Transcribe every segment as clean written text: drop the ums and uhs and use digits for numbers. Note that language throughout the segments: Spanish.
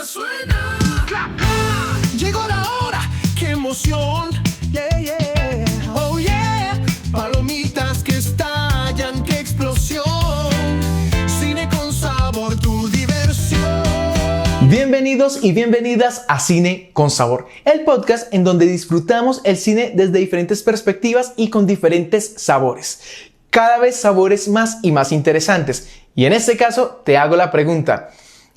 suena. Llegó la hora, qué emoción. Yeah, yeah. Oh yeah. Palomitas que estallan, qué explosión. Cine con sabor, tu diversión. Bienvenidos y bienvenidas a Cine con Sabor, el podcast en donde disfrutamos el cine desde diferentes perspectivas y con diferentes sabores. Cada vez sabores más y más interesantes. Y en este caso te hago la pregunta: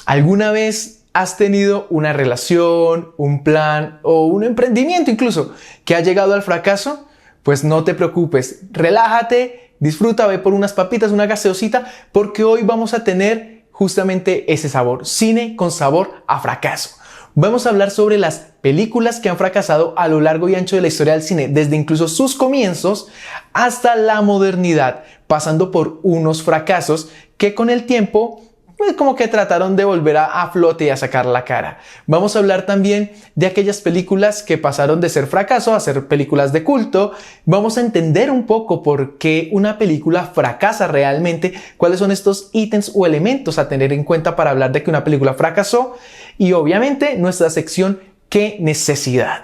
¿alguna vez has tenido una relación, un plan o un emprendimiento incluso que ha llegado al fracaso? Pues no te preocupes, relájate, disfruta, ve por unas papitas, una gaseosita, porque hoy vamos a tener justamente ese sabor, cine con sabor a fracaso. Vamos a hablar sobre las películas que han fracasado a lo largo y ancho de la historia del cine, desde incluso sus comienzos hasta la modernidad, pasando por unos fracasos que con el tiempo pues como que trataron de volver a flote y a sacar la cara. Vamos a hablar también de aquellas películas que pasaron de ser fracaso a ser películas de culto. Vamos a entender un poco por qué una película fracasa realmente, cuáles son estos ítems o elementos a tener en cuenta para hablar de que una película fracasó, y obviamente nuestra sección ¿qué necesidad?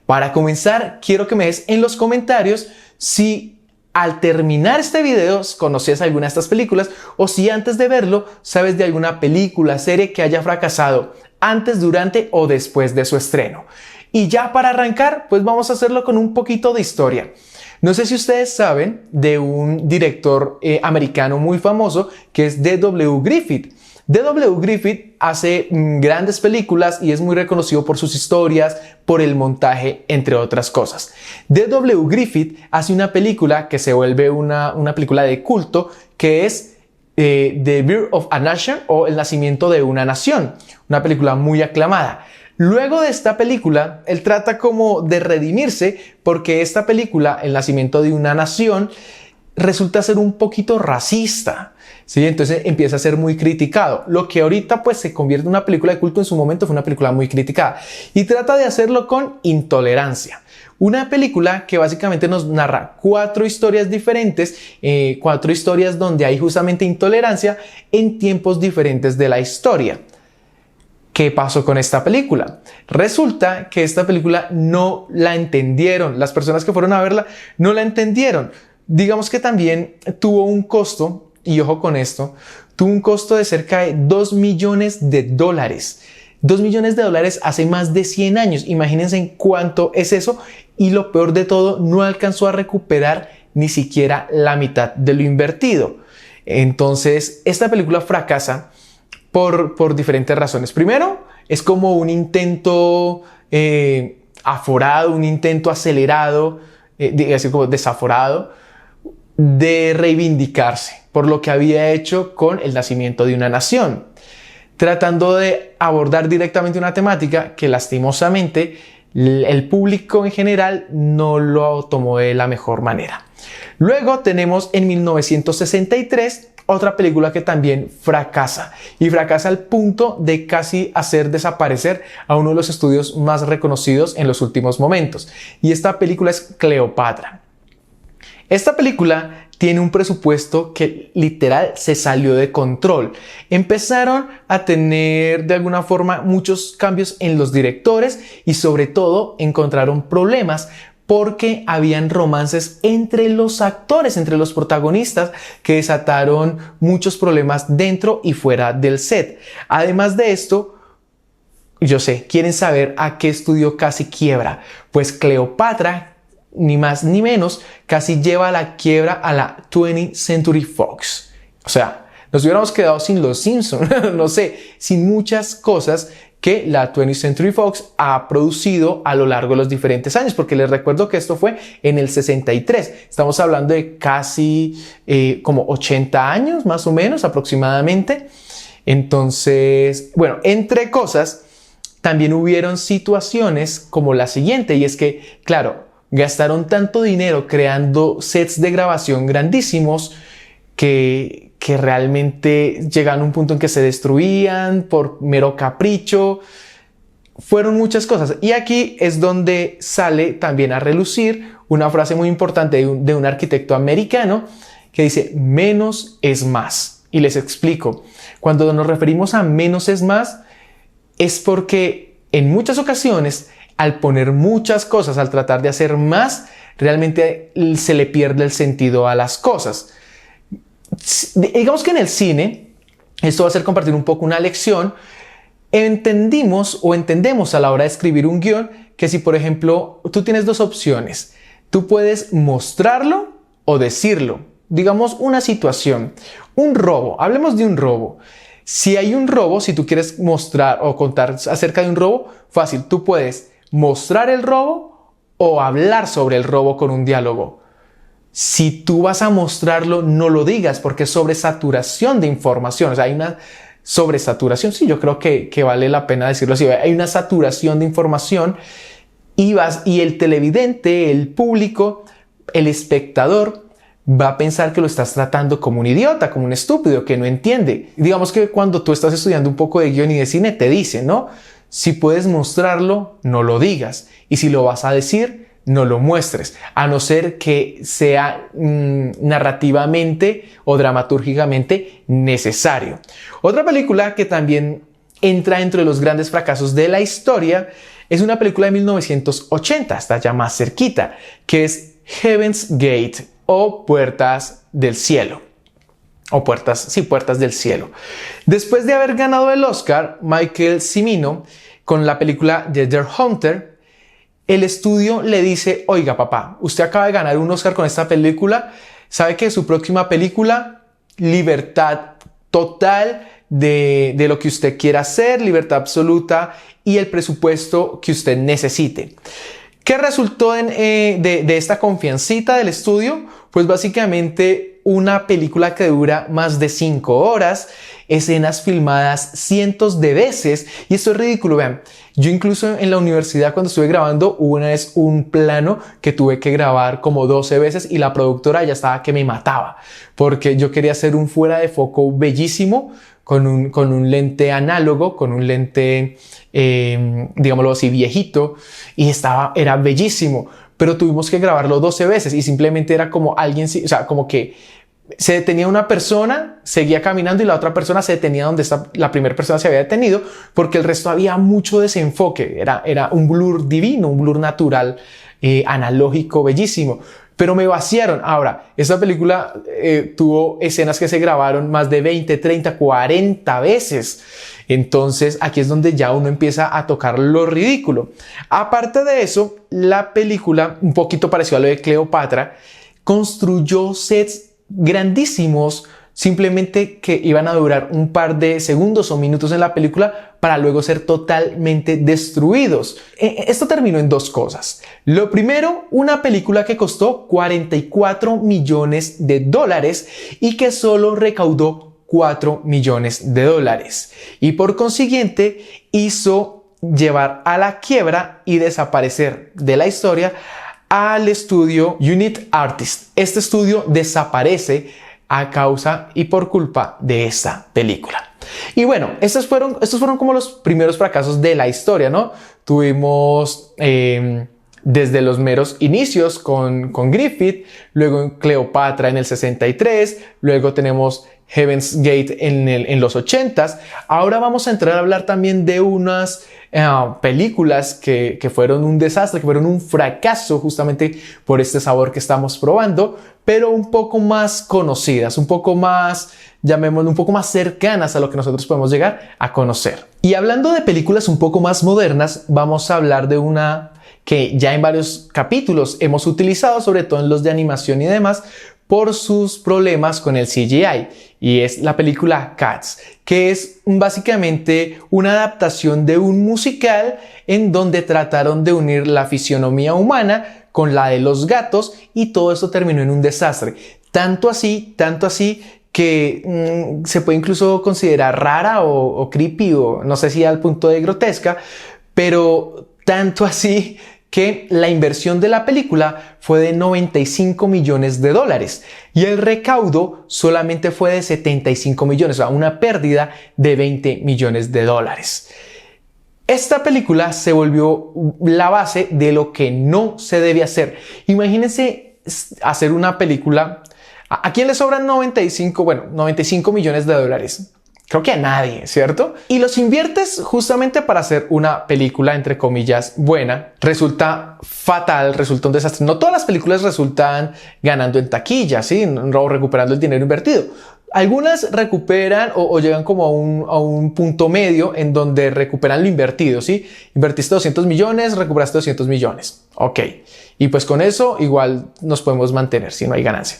Para comenzar, quiero que me des en los comentarios si al terminar este video conoces alguna de estas películas, o si antes de verlo sabes de alguna película, serie que haya fracasado antes, durante o después de su estreno. Y ya para arrancar, pues vamos a hacerlo con un poquito de historia. No sé si ustedes saben de un director americano muy famoso que es D.W. Griffith. D.W. Griffith hace grandes películas y es muy reconocido por sus historias, por el montaje, entre otras cosas. D.W. Griffith hace una película que se vuelve una película de culto, que es The Birth of a Nation, o El nacimiento de una nación, una película muy aclamada. Luego de esta película, él trata como de redimirse, porque esta película, El nacimiento de una nación, resulta ser un poquito racista. ¿Sí? Entonces empieza a ser muy criticado. Lo que ahorita pues se convierte en una película de culto, en su momento fue una película muy criticada. Y trata de hacerlo con intolerancia. Una película que básicamente nos narra 4 historias diferentes, 4 historias donde hay justamente intolerancia en tiempos diferentes de la historia. ¿Qué pasó con esta película? Resulta que esta película no la entendieron. Las personas que fueron a verla no la entendieron. Digamos que también tuvo un costo, y ojo con esto, tuvo un costo de cerca de $2 millones. $2 millones hace más de 100 años. Imagínense en cuánto es eso, y lo peor de todo, no alcanzó a recuperar ni siquiera la mitad de lo invertido. Entonces, esta película fracasa por diferentes razones. Primero, es como un intento aforado, un intento acelerado, así como desaforado, de reivindicarse por lo que había hecho con El nacimiento de una nación, tratando de abordar directamente una temática que lastimosamente el público en general no lo tomó de la mejor manera. Luego tenemos en 1963 otra película que también fracasa, y fracasa al punto de casi hacer desaparecer a uno de los estudios más reconocidos en los últimos momentos, y esta película es Cleopatra. Esta película tiene un presupuesto que literal se salió de control. Empezaron a tener de alguna forma muchos cambios en los directores, y sobre todo encontraron problemas porque habían romances entre los actores, entre los protagonistas, que desataron muchos problemas dentro y fuera del set. Además de esto, yo sé, ¿quieren saber a qué estudio casi quiebra? Pues Cleopatra, ni más ni menos, casi lleva a la quiebra a la 20th Century Fox. O sea, nos hubiéramos quedado sin Los Simpsons, no sé, sin muchas cosas que la 20th Century Fox ha producido a lo largo de los diferentes años, porque les recuerdo que esto fue en el 63. Estamos hablando de casi como 80 años, más o menos, aproximadamente. Entonces, bueno, entre cosas, también hubieron situaciones como la siguiente, y es que, claro, gastaron tanto dinero creando sets de grabación grandísimos que realmente llegaron a un punto en que se destruían por mero capricho. Fueron muchas cosas. Y aquí es donde sale también a relucir una frase muy importante de un arquitecto americano que dice: menos es más. Y les explico. Cuando nos referimos a menos es más, es porque en muchas ocasiones, al poner muchas cosas, al tratar de hacer más, realmente se le pierde el sentido a las cosas. Digamos que en el cine, esto va a ser compartir un poco una lección. Entendemos a la hora de escribir un guión que si, por ejemplo, tú tienes dos opciones, tú puedes mostrarlo o decirlo. Digamos una situación, un robo, hablemos de un robo. Si hay un robo, si tú quieres mostrar o contar acerca de un robo, fácil, tú puedes mostrar el robo o hablar sobre el robo con un diálogo. Si tú vas a mostrarlo, no lo digas porque es sobresaturación de información. O sea, hay una sobresaturación, sí, yo creo que vale la pena decirlo así. Hay una saturación de información y el televidente, el público, el espectador va a pensar que lo estás tratando como un idiota, como un estúpido, que no entiende. Digamos que cuando tú estás estudiando un poco de guión y de cine, te dicen, ¿no? Si puedes mostrarlo, no lo digas. Y si lo vas a decir, no lo muestres, a no ser que sea narrativamente o dramatúrgicamente necesario. Otra película que también entra entre los grandes fracasos de la historia es una película de 1980, está ya más cerquita, que es Heaven's Gate o Puertas del Cielo. O puertas del cielo. Después de haber ganado el Oscar, Michael Cimino, con la película The Deer Hunter, el estudio le dice, oiga papá, usted acaba de ganar un Oscar con esta película, ¿sabe que su próxima película, libertad total de lo que usted quiera hacer, libertad absoluta y el presupuesto que usted necesite? ¿Qué resultó de esta confiancita del estudio? Pues básicamente una película que dura más de 5 horas, escenas filmadas cientos de veces, y esto es ridículo. Vean, yo incluso en la universidad cuando estuve grabando hubo una vez un plano que tuve que grabar como 12 veces y la productora ya estaba que me mataba porque yo quería hacer un fuera de foco bellísimo con un lente análogo, con un lente digámoslo así viejito, y era bellísimo, pero tuvimos que grabarlo 12 veces y simplemente era como alguien, o sea, como que se detenía una persona, seguía caminando y la otra persona se detenía donde la primera persona se había detenido, porque el resto había mucho desenfoque, era un blur divino, un blur natural, analógico, bellísimo. Pero me vaciaron. Ahora, esta película tuvo escenas que se grabaron más de 20, 30, 40 veces. Entonces, aquí es donde ya uno empieza a tocar lo ridículo. Aparte de eso, la película, un poquito parecido a lo de Cleopatra, construyó sets grandísimos, simplemente que iban a durar un par de segundos o minutos en la película para luego ser totalmente destruidos. Esto terminó en dos cosas. Lo primero, una película que costó $44 millones y que solo recaudó $4 millones. Y por consiguiente hizo llevar a la quiebra y desaparecer de la historia al estudio Unit Artists. Este estudio desaparece a causa y por culpa de esta película. Y bueno, estos fueron como los primeros fracasos de la historia, ¿no? Tuvimos desde los meros inicios con Griffith, luego en Cleopatra en el 63, luego tenemos Heaven's Gate en los 80s. Ahora vamos a entrar a hablar también de unas películas que fueron un desastre, que fueron un fracaso justamente por este sabor que estamos probando, pero un poco más conocidas, un poco más, llamémoslo, un poco más cercanas a lo que nosotros podemos llegar a conocer. Y hablando de películas un poco más modernas, vamos a hablar de una que ya en varios capítulos hemos utilizado, sobre todo en los de animación y demás, por sus problemas con el CGI, y es la película Cats, que es básicamente una adaptación de un musical en donde trataron de unir la fisionomía humana con la de los gatos, y todo esto terminó en un desastre. Tanto así que se puede incluso considerar rara o creepy, o no sé si al punto de grotesca, pero tanto así que la inversión de la película fue de $95 millones y el recaudo solamente fue de $75 millones, o sea, una pérdida de $20 millones. Esta película se volvió la base de lo que no se debe hacer. Imagínense hacer una película. ¿A quién le sobran $95 millones? Creo que a nadie, ¿cierto? Y los inviertes justamente para hacer una película, entre comillas, buena. Resulta fatal, resulta un desastre. No todas las películas resultan ganando en taquilla, ¿sí? O recuperando el dinero invertido. Algunas recuperan o llegan como a un punto medio en donde recuperan lo invertido, ¿sí? Invertiste 200 millones, recuperaste 200 millones. Ok. Y pues con eso igual nos podemos mantener si no hay ganancia.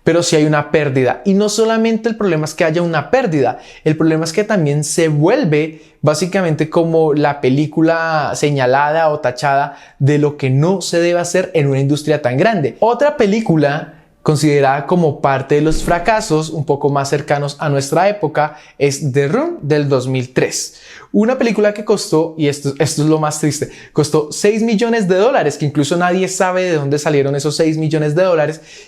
Pero si hay una pérdida, y no solamente el problema es que haya una pérdida, el problema es que también se vuelve básicamente como la película señalada o tachada de lo que no se debe hacer en una industria tan grande. Otra película considerada como parte de los fracasos un poco más cercanos a nuestra época es The Room del 2003. Una película que costó, y esto es lo más triste, costó $6 millones, que incluso nadie sabe de dónde salieron esos $6 millones,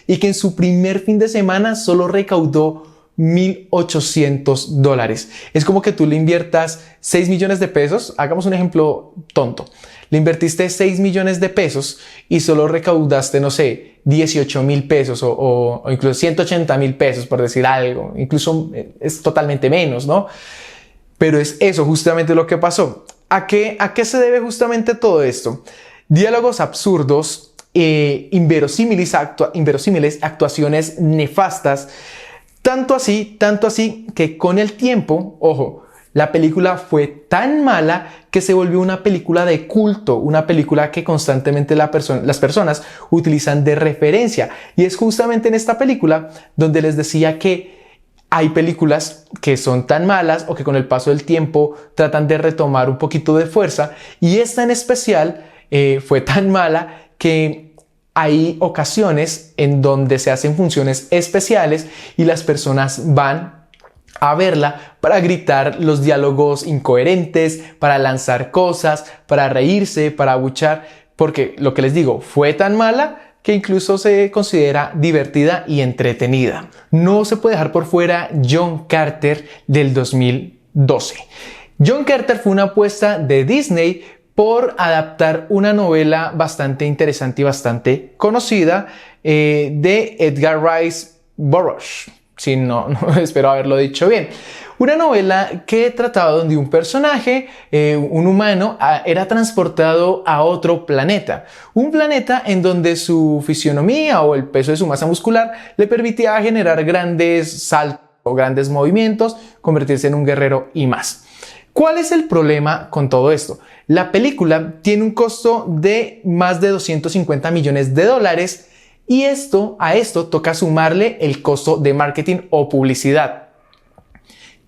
y que en su primer fin de semana solo recaudó $1,800. Es como que tú le inviertas 6 millones de pesos, hagamos un ejemplo tonto. Le invertiste 6 millones de pesos y solo recaudaste, no sé, 18,000 pesos o incluso 180,000 pesos, por decir algo. Incluso es totalmente menos, ¿no? Pero es eso justamente lo que pasó. ¿A qué se debe justamente todo esto? Diálogos absurdos, inverosímiles, actuaciones nefastas. Tanto así que con el tiempo, ojo, la película fue tan mala que se volvió una película de culto, una película que constantemente las personas utilizan de referencia. Y es justamente en esta película donde les decía que hay películas que son tan malas o que con el paso del tiempo tratan de retomar un poquito de fuerza. Y esta en especial fue tan mala que hay ocasiones en donde se hacen funciones especiales y las personas van a verla para gritar los diálogos incoherentes, para lanzar cosas, para reírse, para abuchar, porque lo que les digo, fue tan mala que incluso se considera divertida y entretenida. No se puede dejar por fuera John Carter del 2012. John Carter fue una apuesta de Disney por adaptar una novela bastante interesante y bastante conocida de Edgar Rice Burroughs. Sí, no espero haberlo dicho bien. Una novela que trataba de un personaje, un humano, era transportado a otro planeta. Un planeta en donde su fisionomía o el peso de su masa muscular le permitía generar grandes saltos o grandes movimientos, convertirse en un guerrero y más. ¿Cuál es el problema con todo esto? La película tiene un costo de más de $250 millones y a esto toca sumarle el costo de marketing o publicidad.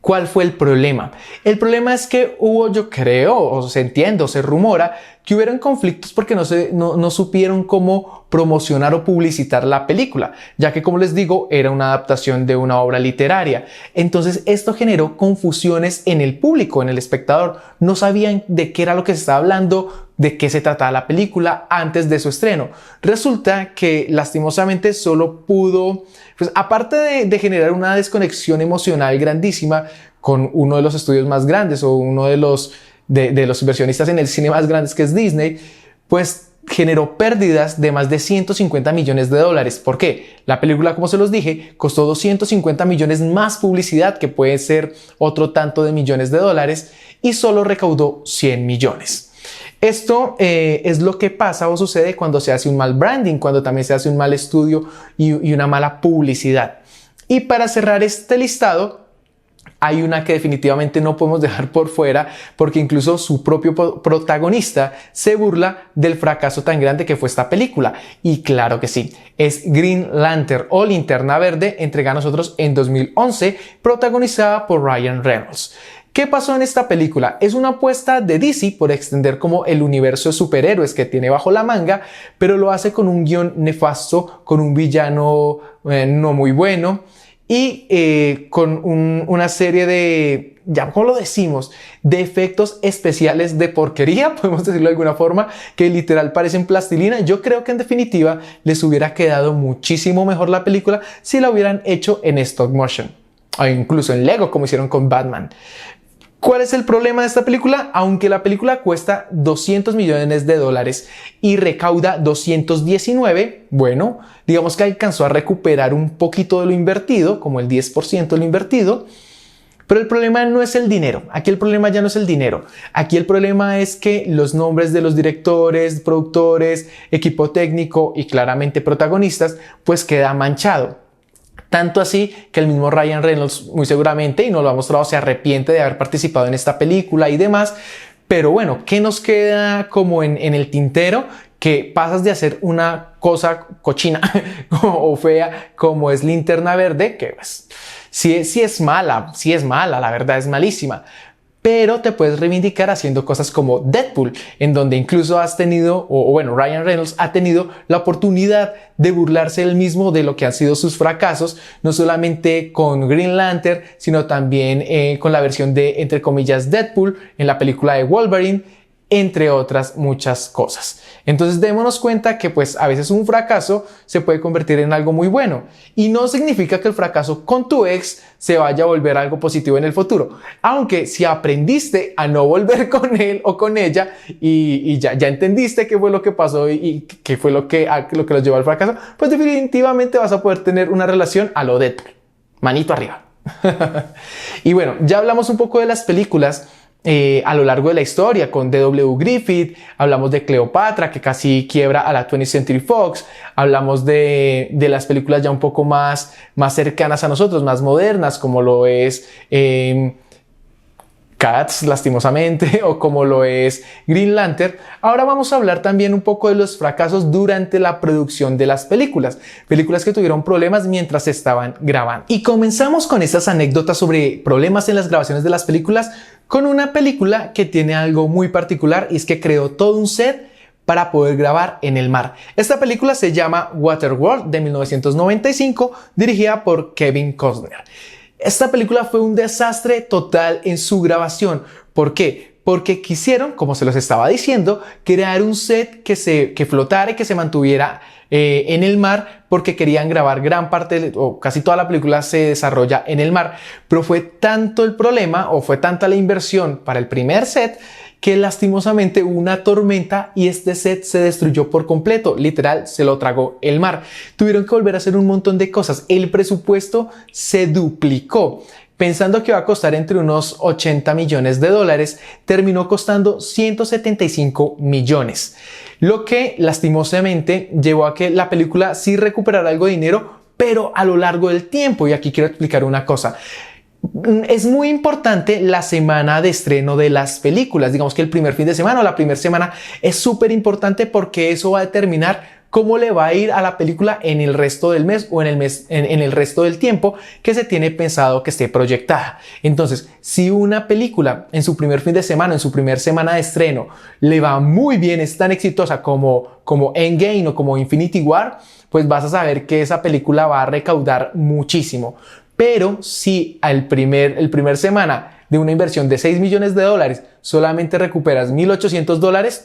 ¿Cuál fue el problema? El problema es que hubo, yo creo, o se entiende, o se rumora, que hubieron conflictos porque no supieron cómo promocionar o publicitar la película, ya que, como les digo, era una adaptación de una obra literaria. Entonces, esto generó confusiones en el público, en el espectador. No sabían de qué era lo que se estaba hablando, de qué se trataba la película antes de su estreno. Resulta que, lastimosamente, solo pudo, pues, aparte de generar una desconexión emocional grandísima con uno de los estudios más grandes o uno de los inversionistas en el cine más grandes, que es Disney, pues generó pérdidas de más de $150 millones. ¿Por qué? La película, como se los dije, costó 250 millones más publicidad, que puede ser otro tanto de millones de dólares, y solo recaudó 100 millones. Esto es lo que pasa o sucede cuando se hace un mal branding, cuando también se hace un mal estudio y una mala publicidad. Y para cerrar este listado, hay una que definitivamente no podemos dejar por fuera, porque incluso su propio protagonista se burla del fracaso tan grande que fue esta película. Y claro que sí, es Green Lantern o Linterna Verde, entregada a nosotros en 2011, protagonizada por Ryan Reynolds. ¿Qué pasó en esta película? Es una apuesta de DC por extender como el universo de superhéroes que tiene bajo la manga, pero lo hace con un guión nefasto, con un villano no muy bueno, y con una serie de, ya cómo lo decimos, de efectos especiales de porquería, podemos decirlo de alguna forma, que literal parecen plastilina. Yo creo que en definitiva les hubiera quedado muchísimo mejor la película si la hubieran hecho en stop motion o incluso en Lego, como hicieron con Batman. ¿Cuál es el problema de esta película? Aunque la película cuesta $200 millones y recauda 219, bueno, digamos que alcanzó a recuperar un poquito de lo invertido, como el 10% de lo invertido, Pero el problema no es el dinero. Aquí el problema ya no es el dinero. Aquí el problema es que los nombres de los directores, productores, equipo técnico y claramente protagonistas, pues queda manchado. Tanto así que el mismo Ryan Reynolds muy seguramente, y nos lo ha mostrado, se arrepiente de haber participado en esta película y demás. Pero bueno, ¿qué nos queda como en el tintero? Que pasas de hacer una cosa cochina o fea como es Linterna Verde, que pues, sí es mala, la verdad es malísima. Pero te puedes reivindicar haciendo cosas como Deadpool, en donde incluso has tenido, o bueno, Ryan Reynolds ha tenido la oportunidad de burlarse él mismo de lo que han sido sus fracasos, no solamente con Green Lantern, sino también con la versión de, entre comillas, Deadpool en la película de Wolverine, entre otras muchas cosas. Entonces démonos cuenta que pues a veces un fracaso se puede convertir en algo muy bueno y no significa que el fracaso con tu ex se vaya a volver algo positivo en el futuro, aunque si aprendiste a no volver con él o con ella y ya entendiste qué fue lo que pasó y qué fue lo que los llevó al fracaso, pues definitivamente vas a poder tener una relación a lo Deadpool, manito arriba. Y bueno, ya hablamos un poco de las películas a lo largo de la historia con D.W. Griffith, hablamos de Cleopatra que casi quiebra a la 20th Century Fox, hablamos de las películas ya un poco más cercanas a nosotros, más modernas, como lo es Cats, lastimosamente, o como lo es Green Lantern. Ahora vamos a hablar también un poco de los fracasos durante la producción de las películas que tuvieron problemas mientras se estaban grabando. Y comenzamos con estas anécdotas sobre problemas en las grabaciones de las películas con una película que tiene algo muy particular y es que creó todo un set para poder grabar en el mar. Esta película se llama Waterworld de 1995, dirigida por Kevin Costner. Esta película fue un desastre total en su grabación. ¿Por qué? Porque quisieron, como se los estaba diciendo, crear un set que flotara y que se mantuviera en el mar, porque querían grabar gran parte o casi toda la película se desarrolla en el mar. Pero fue tanto el problema o fue tanta la inversión para el primer set que lastimosamente hubo una tormenta y este set se destruyó por completo, literal se lo tragó el mar. Tuvieron que volver a hacer un montón de cosas, el presupuesto se duplicó. Pensando que iba a costar entre unos 80 millones de dólares, terminó costando 175 millones. Lo que lastimosamente llevó a que la película sí recuperara algo de dinero, pero a lo largo del tiempo. Y aquí quiero explicar una cosa. Es muy importante la semana de estreno de las películas. Digamos que el primer fin de semana o la primera semana es súper importante porque eso va a determinar cómo le va a ir a la película en el resto del mes o en el resto del tiempo que se tiene pensado que esté proyectada. Entonces, si una película en su primer fin de semana, en su primera semana de estreno, le va muy bien, es tan exitosa como Endgame o como Infinity War, pues vas a saber que esa película va a recaudar muchísimo. Pero si el primer semana de una inversión de 6 millones de dólares solamente recuperas $1,800,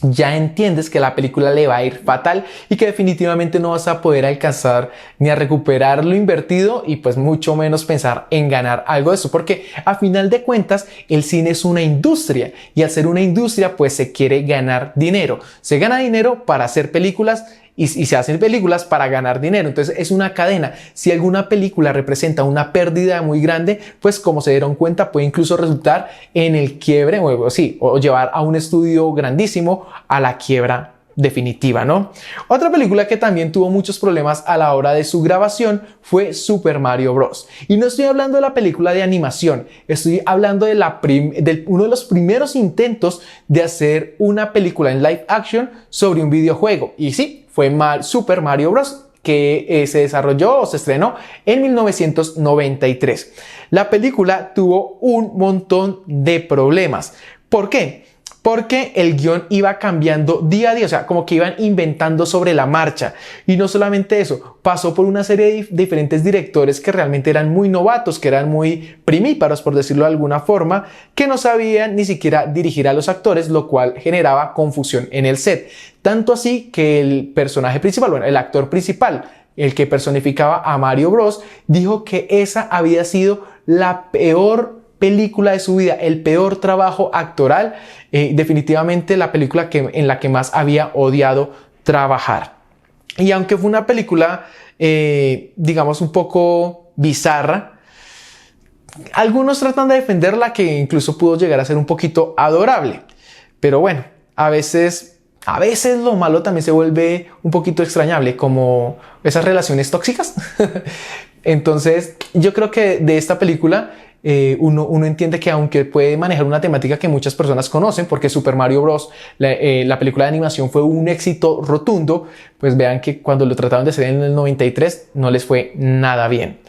ya entiendes que la película le va a ir fatal y que definitivamente no vas a poder alcanzar ni a recuperar lo invertido y pues mucho menos pensar en ganar algo de eso, porque a final de cuentas el cine es una industria y al ser una industria pues se quiere ganar dinero. Se gana dinero para hacer películas y se hacen películas para ganar dinero. Entonces es una cadena. Si alguna película representa una pérdida muy grande, pues como se dieron cuenta puede incluso resultar en el quiebre o llevar a un estudio grandísimo a la quiebra definitiva, ¿no? Otra película que también tuvo muchos problemas a la hora de su grabación fue Super Mario Bros. Y no estoy hablando de la película de animación, estoy hablando de uno de los primeros intentos de hacer una película en live action sobre un videojuego. Y sí, fue Super Mario Bros. Que se desarrolló o se estrenó en 1993. La película tuvo un montón de problemas. ¿Por qué? Porque el guión iba cambiando día a día, o sea, como que iban inventando sobre la marcha. Y no solamente eso, pasó por una serie de diferentes directores que realmente eran muy novatos, que eran muy primíparos, por decirlo de alguna forma, que no sabían ni siquiera dirigir a los actores, lo cual generaba confusión en el set. Tanto así que el personaje principal, bueno, el actor principal, el que personificaba a Mario Bros, dijo que esa había sido la peor película de su vida, el peor trabajo actoral, definitivamente la película en la que más había odiado trabajar. Y aunque fue una película, digamos, un poco bizarra, algunos tratan de defenderla, que incluso pudo llegar a ser un poquito adorable. Pero bueno, a veces lo malo también se vuelve un poquito extrañable, como esas relaciones tóxicas. Entonces, yo creo que de esta película uno entiende que aunque puede manejar una temática que muchas personas conocen, porque Super Mario Bros., la película de animación fue un éxito rotundo, pues vean que cuando lo trataron de hacer en el 93 no les fue nada bien.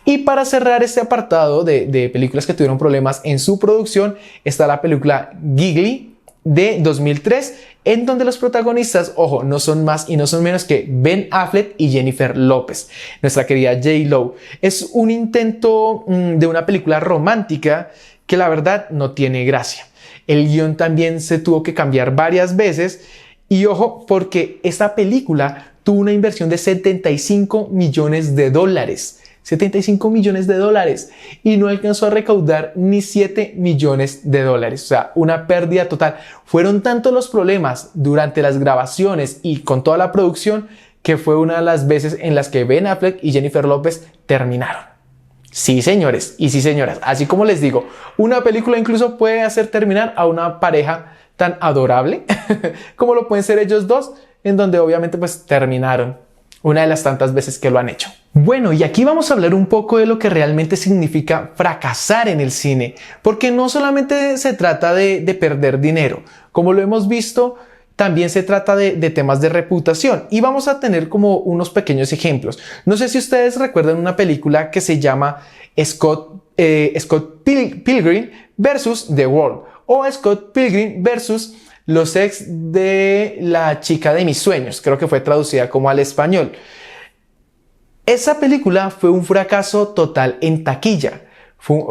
Y para cerrar este apartado de películas que tuvieron problemas en su producción, está la película Gigli de 2003, en donde los protagonistas, ojo, no son más y no son menos que Ben Affleck y Jennifer López, nuestra querida J-Lo. Es un intento de una película romántica que la verdad no tiene gracia. El guión también se tuvo que cambiar varias veces y ojo, porque esta película tuvo una inversión de $75 millones. 75 millones de dólares y no alcanzó a recaudar ni 7 millones de dólares. O sea, una pérdida total. Fueron tantos los problemas durante las grabaciones y con toda la producción que fue una de las veces en las que Ben Affleck y Jennifer López terminaron. Sí, señores y sí, señoras. Así como les digo, una película incluso puede hacer terminar a una pareja tan adorable como lo pueden ser ellos dos, en donde obviamente pues terminaron una de las tantas veces que lo han hecho. Bueno, y aquí vamos a hablar un poco de lo que realmente significa fracasar en el cine, porque no solamente se trata de perder dinero, como lo hemos visto, también se trata de temas de reputación y vamos a tener como unos pequeños ejemplos. No sé si ustedes recuerdan una película que se llama Scott Pilgrim versus The World o Scott Pilgrim versus Los ex de la chica de mis sueños, creo que fue traducida como al español. Esa película fue un fracaso total en taquilla.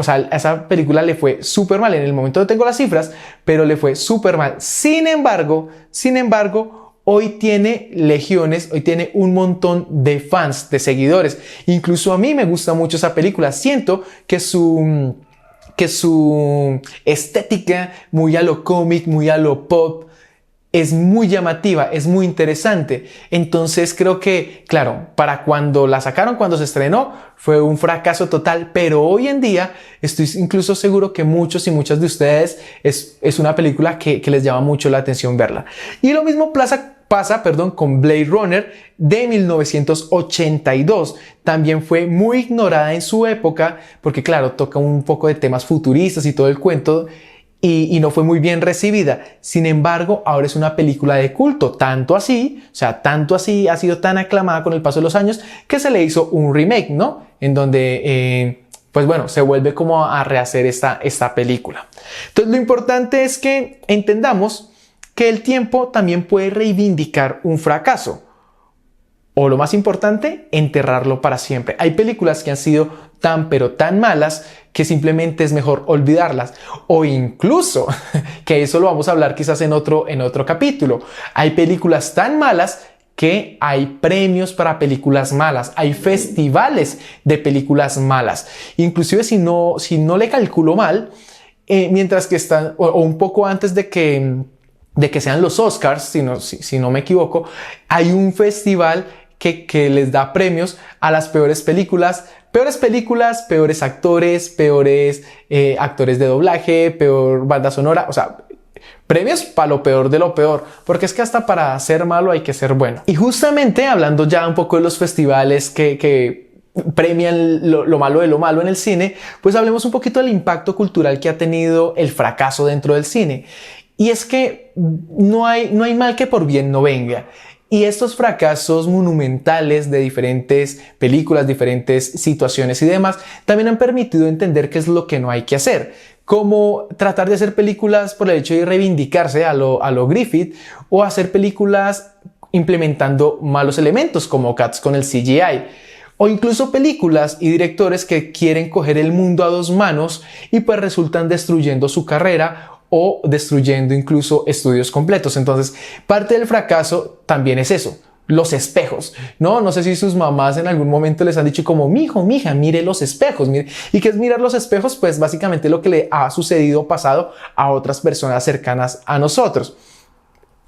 A esa película le fue súper mal. En el momento no tengo las cifras, pero le fue súper mal. Sin embargo, hoy tiene legiones, hoy tiene un montón de fans, de seguidores. Incluso a mí me gusta mucho esa película. Siento que su estética, muy a lo cómic, muy a lo pop, es muy llamativa, es muy interesante. Entonces creo que, claro, para cuando la sacaron, cuando se estrenó, fue un fracaso total, pero hoy en día estoy incluso seguro que muchos y muchas de ustedes es una película que les llama mucho la atención verla. Y lo mismo pasa con Blade Runner de 1982. También fue muy ignorada en su época porque, claro, toca un poco de temas futuristas y todo el cuento y no fue muy bien recibida. Sin embargo, ahora es una película de culto, tanto así ha sido tan aclamada con el paso de los años que se le hizo un remake, ¿no? En donde pues bueno, se vuelve como a rehacer esta película. Entonces, lo importante es que entendamos que el tiempo también puede reivindicar un fracaso. O lo más importante, enterrarlo para siempre. Hay películas que han sido tan pero tan malas que simplemente es mejor olvidarlas. O incluso, que eso lo vamos a hablar quizás en otro capítulo, hay películas tan malas que hay premios para películas malas, hay festivales de películas malas. Inclusive si no le calculo mal, mientras que están, o un poco antes de que sean los Oscars, si no me equivoco, hay un festival que les da premios a las peores películas, peores actores, peores actores de doblaje, peor banda sonora, o sea, premios para lo peor de lo peor, porque es que hasta para ser malo hay que ser bueno. Y justamente hablando ya un poco de los festivales que premian lo malo de lo malo en el cine, pues hablemos un poquito del impacto cultural que ha tenido el fracaso dentro del cine. Y es que no hay mal que por bien no venga. Y estos fracasos monumentales de diferentes películas, diferentes situaciones y demás, también han permitido entender qué es lo que no hay que hacer. Como tratar de hacer películas por el hecho de reivindicarse a lo Griffith, o hacer películas implementando malos elementos como Cats con el CGI. O incluso películas y directores que quieren coger el mundo a dos manos y pues resultan destruyendo su carrera o destruyendo incluso estudios completos. Entonces, parte del fracaso también es eso, los espejos, ¿no? No sé si sus mamás en algún momento les han dicho como, mijo, mija, mire los espejos, mire. ¿Y qué es mirar los espejos? Pues básicamente lo que le ha sucedido o pasado a otras personas cercanas a nosotros.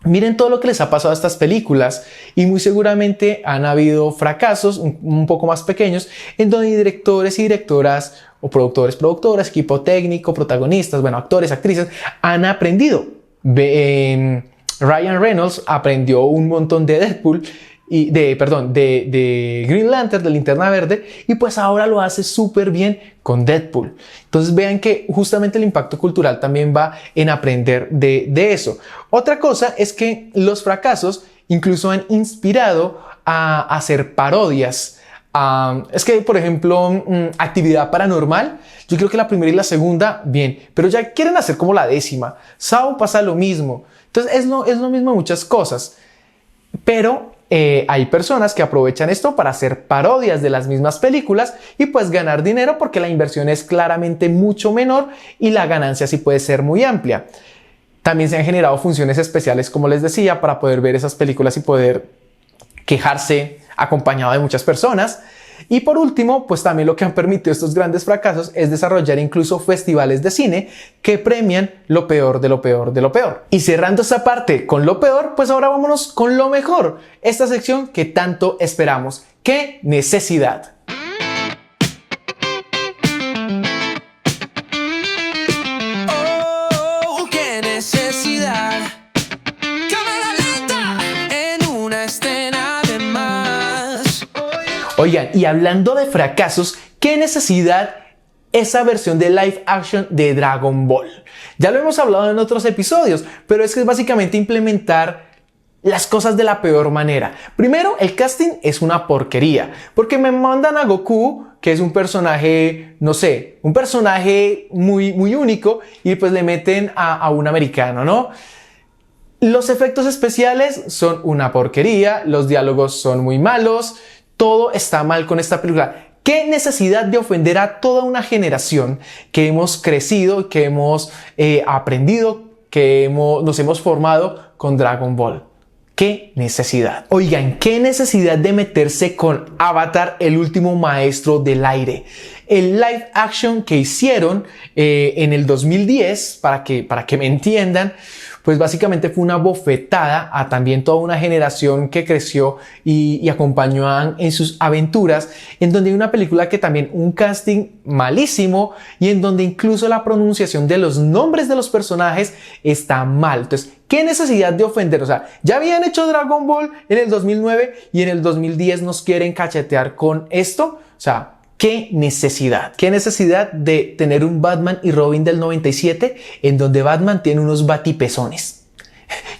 miren todo lo que les ha pasado a estas películas y muy seguramente han habido fracasos un poco más pequeños en donde directores y directoras o productores, productoras, equipo técnico, protagonistas, bueno, actores, actrices han aprendido. Ryan Reynolds aprendió un montón de Deadpool y de Green Lantern, de Linterna Verde, y pues ahora lo hace súper bien con Deadpool. Entonces vean que justamente el impacto cultural también va en aprender de eso. Otra cosa es que los fracasos incluso han inspirado a hacer parodias. Es que, por ejemplo, Actividad Paranormal, yo creo que la primera y la segunda, bien, pero ya quieren hacer como la décima. Saw pasa lo mismo. Entonces es lo mismo en muchas cosas. Pero hay personas que aprovechan esto para hacer parodias de las mismas películas y pues ganar dinero porque la inversión es claramente mucho menor y la ganancia sí puede ser muy amplia. También se han generado funciones especiales, como les decía, para poder ver esas películas y poder quejarse acompañado de muchas personas. Y por último, pues también lo que han permitido estos grandes fracasos es desarrollar incluso festivales de cine que premian lo peor de lo peor de lo peor. Y cerrando esta parte con lo peor, pues ahora vámonos con lo mejor. Esta sección que tanto esperamos. ¡Qué necesidad! Oh, qué necesidad. Cámara lenta en una escena de más. Oigan, y hablando de fracasos, ¿qué necesidad esa versión de live action de Dragon Ball? Ya lo hemos hablado en otros episodios, pero es que es básicamente implementar las cosas de la peor manera. Primero, el casting es una porquería, porque me mandan a Goku, que es un personaje, no sé, un personaje muy único, y pues le meten a un americano, ¿no? Los efectos especiales son una porquería, los diálogos son muy malos, todo está mal con esta película. ¿Qué necesidad de ofender a toda una generación que hemos crecido, que hemos aprendido, que nos hemos formado con Dragon Ball? ¡Qué necesidad! Oigan, ¿qué necesidad de meterse con Avatar, el último maestro del aire? El live action que hicieron en el 2010, para que me entiendan, pues básicamente fue una bofetada a también toda una generación que creció y acompañó en sus aventuras, en donde hay una película que también un casting malísimo y en donde incluso la pronunciación de los nombres de los personajes está mal. Entonces, ¿qué necesidad de ofender? O sea, ya habían hecho Dragon Ball en el 2009 y en el 2010 nos quieren cachetear con esto. O sea, ¿qué necesidad? ¿Qué necesidad de tener un Batman y Robin del 97 en donde Batman tiene unos batipezones?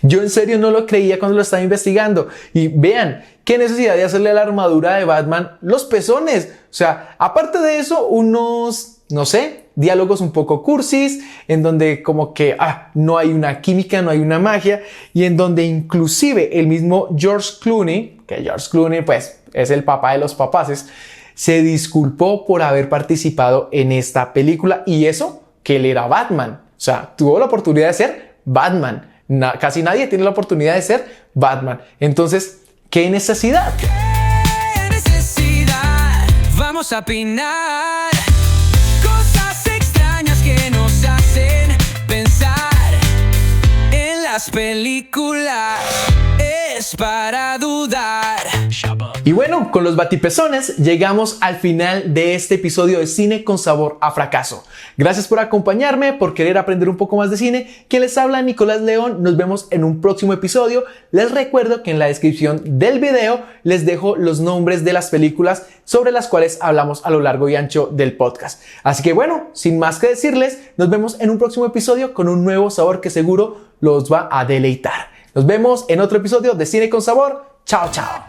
Yo en serio no lo creía cuando lo estaba investigando. Y vean, ¿qué necesidad de hacerle a la armadura de Batman los pezones? O sea, aparte de eso, unos, no sé, diálogos un poco cursis, en donde como que no hay una química, no hay una magia, y en donde inclusive el mismo George Clooney, que George Clooney pues es el papá de los papaces, se disculpó por haber participado en esta película, y eso que él era Batman. O sea, tuvo la oportunidad de ser Batman. Casi nadie tiene la oportunidad de ser Batman. Entonces, ¿qué necesidad? ¿Qué necesidad? Vamos a opinar. Cosas extrañas que nos hacen pensar en las películas. Es para dudar. Y bueno, con los batipezones llegamos al final de este episodio de Cine con Sabor a Fracaso. Gracias por acompañarme, por querer aprender un poco más de cine. Quien les habla, Nicolás León. Nos vemos en un próximo episodio. Les recuerdo que en la descripción del video les dejo los nombres de las películas sobre las cuales hablamos a lo largo y ancho del podcast. Así que bueno, sin más que decirles, nos vemos en un próximo episodio con un nuevo sabor que seguro los va a deleitar. Nos vemos en otro episodio de Cine con Sabor. Chao, chao.